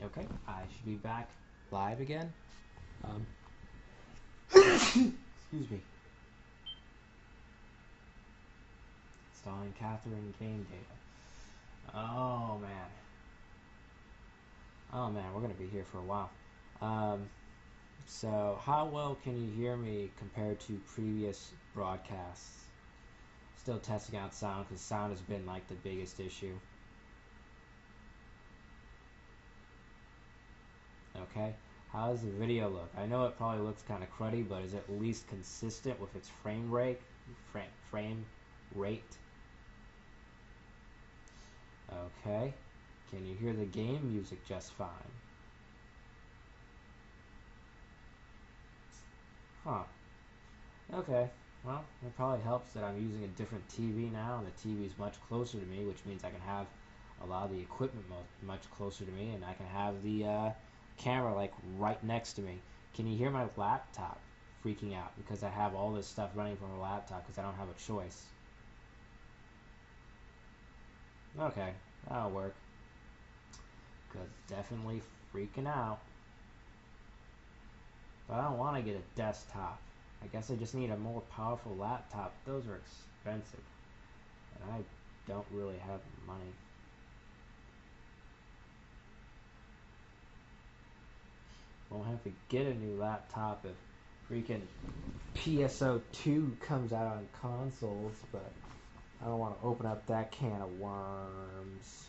Okay, I should be back live again. Um, excuse me. Installing Catherine game data. Oh man. Oh man, we're gonna be here for a while. Um, so how well can you hear me compared to previous broadcasts? Still testing out sound because sound has been like the biggest issue. Okay. How does the video look? I know it probably looks kind of cruddy, but is it at least consistent with its frame rate? Frame rate. Okay. Can you hear the game music just fine? Huh. Okay. Well, it probably helps that I'm using a different TV now, and the TV is much closer to me, which means I can have a lot of the equipment much closer to me, and I can have the camera like right next to me. Can you hear my laptop freaking out because I have all this stuff running from a laptop because I don't have a choice? Okay, that'll work. Because definitely freaking out. But I don't want to get a desktop. I guess I just need a more powerful laptop. Those are expensive. And I don't really have money. Won't have to get a new laptop if freaking PSO2 comes out on consoles, but I don't want to open up that can of worms.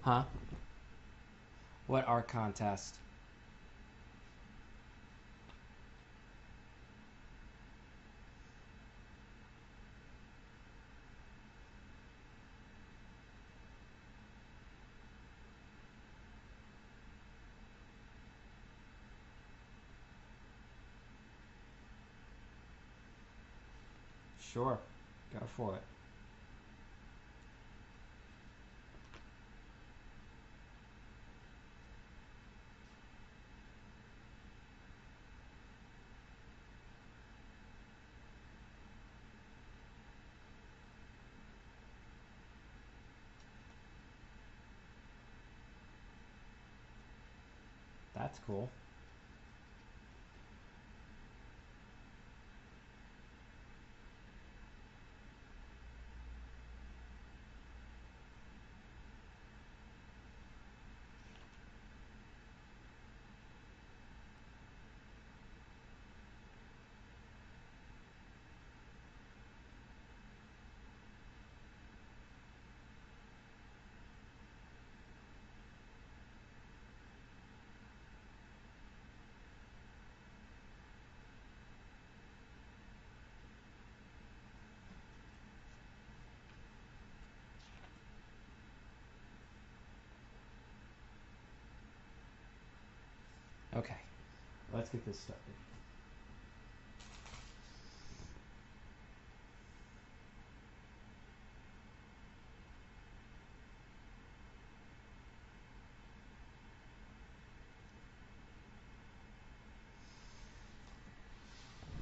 Huh? What art contest? Sure. Go for it. That's cool. Okay. Let's get this started.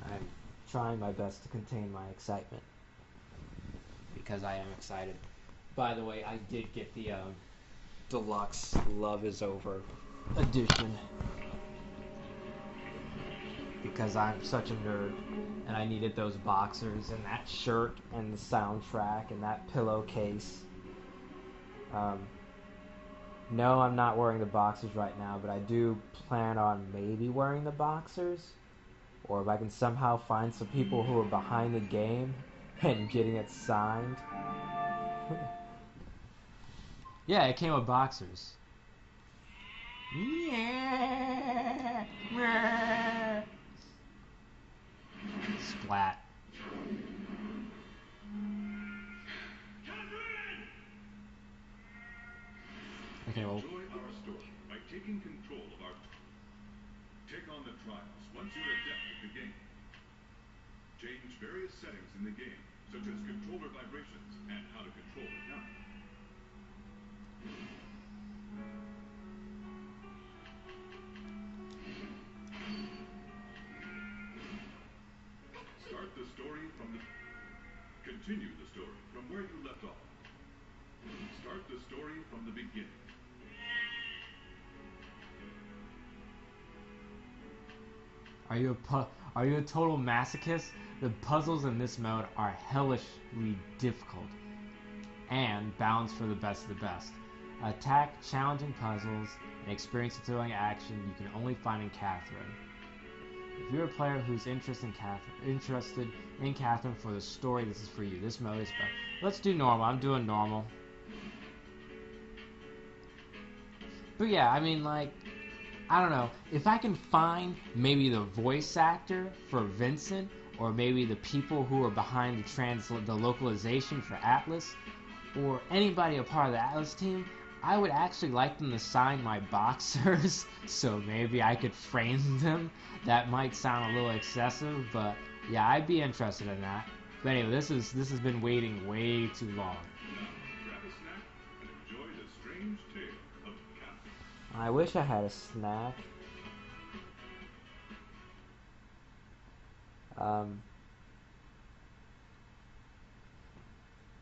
I'm trying my best to contain my excitement. Because I am excited. By the way, I did get the deluxe Love Is Over edition. Because I'm such a nerd. And I needed those boxers and that shirt and the soundtrack and that pillowcase. No, I'm not wearing the boxers right now, but I do plan on maybe wearing the boxers. Or if I can somehow find some people who are behind the game and getting it signed. Yeah, it came with boxers. Splat. Okay, well. Enjoy our story by taking control of our... Take on the trials once you're adept at the game. Change various settings in the game, such as controller vibrations and how to control the gun. Start the story from the... Continue the story from where you left off. Start the story from the beginning. Are you a total masochist? The puzzles in this mode are hellishly difficult and balanced for the best of the best. Attack, challenging puzzles, and experience the thrilling action you can only find in Catherine. If you're a player who's interested in Catherine for the story, this is for you. This mode is fun. Let's do normal. I'm doing normal. But yeah, I mean, like, I don't know. If I can find maybe the voice actor for Vincent, or maybe the people who are behind the localization for Atlas, or anybody a part of the Atlas team, I would actually like them to sign my boxers, so maybe I could frame them. That might sound a little excessive, but yeah, I'd be interested in that. But anyway, this has been waiting way too long. Grab a snack and enjoy the strange tale of Catherine. I wish I had a snack.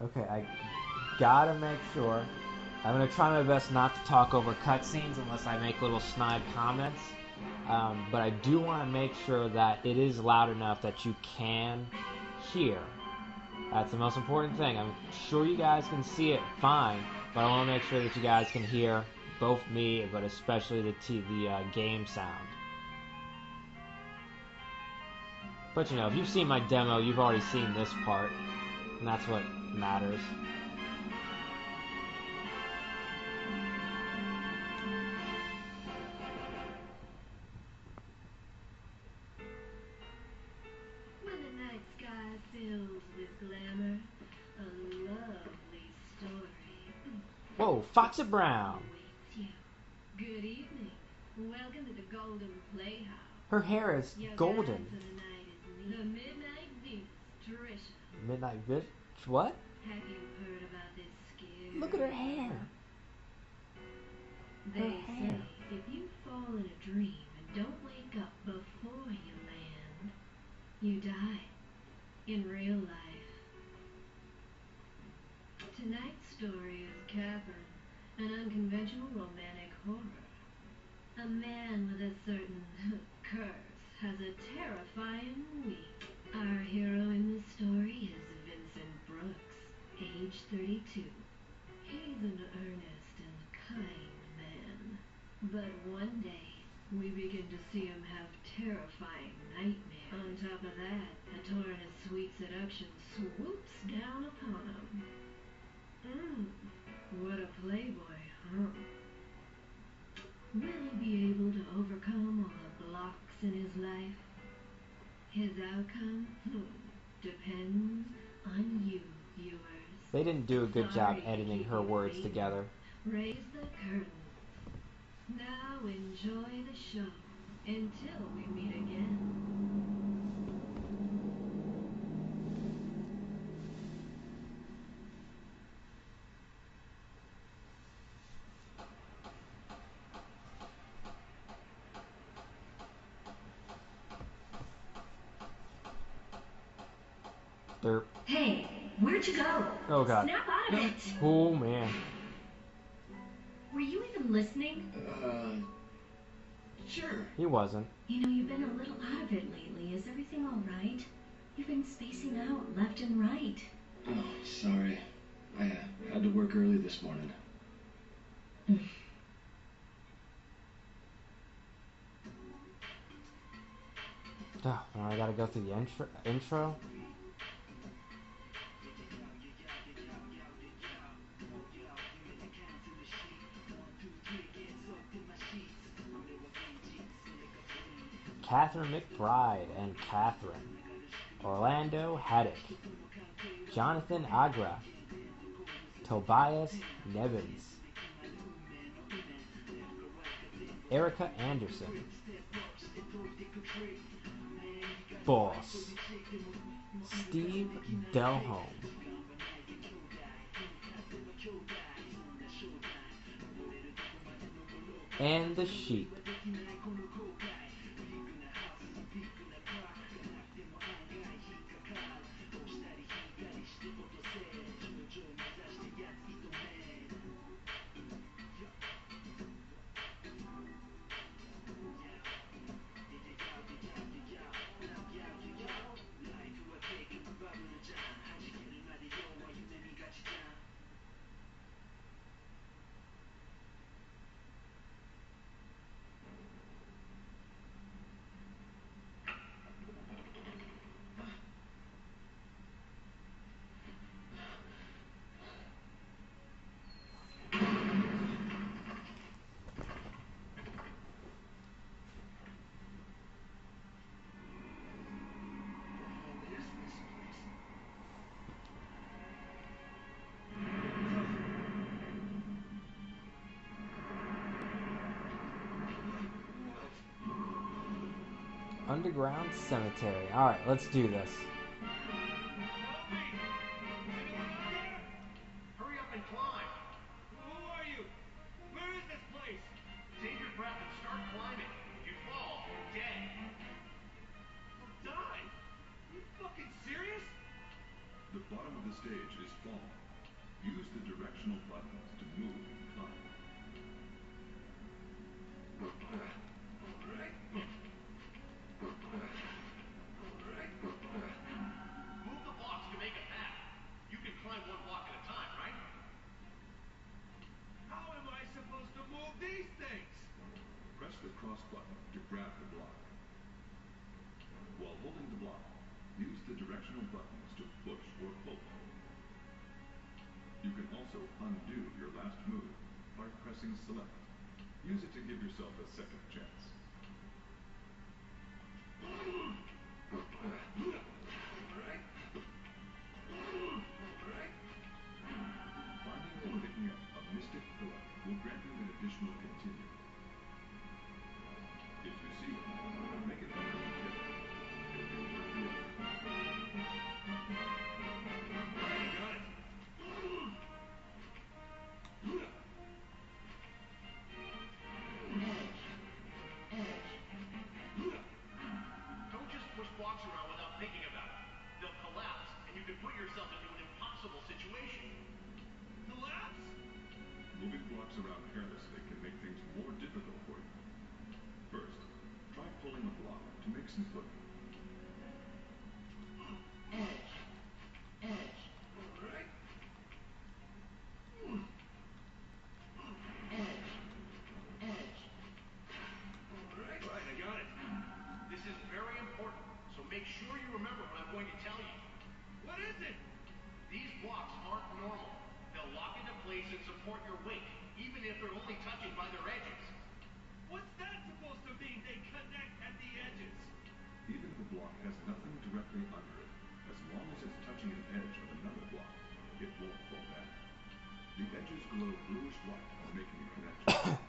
Okay, I gotta make sure. I'm gonna try my best not to talk over cutscenes unless I make little snide comments. But I do want to make sure that it is loud enough that you can hear. That's the most important thing. I'm sure you guys can see it fine, but I want to make sure that you guys can hear both me, but especially the game sound. But you know, if you've seen my demo, you've already seen this part, and that's what matters. When the night sky fills with glamour, a lovely story Whoa, Foxy Brown! awaits you. Good evening. Welcome to the Golden Playhouse. Her hair is Your golden. guide for the night is me, the Midnight Venus, Trisha. Midnight Vision? What? Have you heard about this scary... Look at her hair. They Her say hair. if you fall in a dream and don't wake up before you land, you die in real life. Tonight's story is Catherine, an unconventional romantic horror. A man with a certain curse has a terrifying week. Our hero in this story is Vincent Brooks, age 32. He's an earnest and kind man. But one day, we begin to see him have terrifying nightmares. On top of that, a torrent of sweet seduction swoops down upon him. What a playboy, huh? Will he be able to overcome all the blocks in his life? His outcome depends on you, viewers. They didn't do a good job Sorry to editing keep her you words waiting. together. Raise the curtain. Now enjoy the show until we meet again. Derp. Hey, where'd you go? Oh god. Snap out of it. Oh man. Were you even listening? Sure. He wasn't. You know, you've been a little out of it lately. Is everything all right? You've been spacing out left and right. Oh, sorry. I had to work early this morning. Oh, now I gotta go through the intro. Catherine McBride and Catherine. Orlando Haddock. Jonathan Agra. Tobias Nevins. Erica Anderson. Boss. Steve Delholm. And the Sheep. Underground Cemetery. Alright, let's do this. Hurry up and climb. Who are you? Where is this place? Take your breath and start climbing. If you fall, you're dead. You'll die? Are you fucking serious? The bottom of the stage is fall. Use the directional buttons to move and climb. Move the blocks to make a path. You can climb one block at a time, right? How am I supposed to move these things? Press the cross button to grab the block. While holding the block, use the directional buttons to push or pull. You can also undo your last move by pressing select. Use it to give yourself a second chance. Finding or picking up a mystic pillar will grant you an additional continue. If you see it, make an effort to get it. It will work the other. I got it. Don't just push blocks around without thinking about it. They'll collapse, and you can put yourself into an impossible situation. Collapse? Moving blocks around carelessly can make things more difficult for you. First, try pulling a block to make some footing. Right, I got it. This is very important, so make sure you remember what I'm going to tell you. What is it? These blocks aren't normal. They'll lock into place and support your weight, even if they're only touching by their edges. What's that supposed to mean, they connect at the edges? Even if a block has nothing directly under it, as long as it's touching an edge of another block, it won't fall down. The edges glow bluish white, making a connection.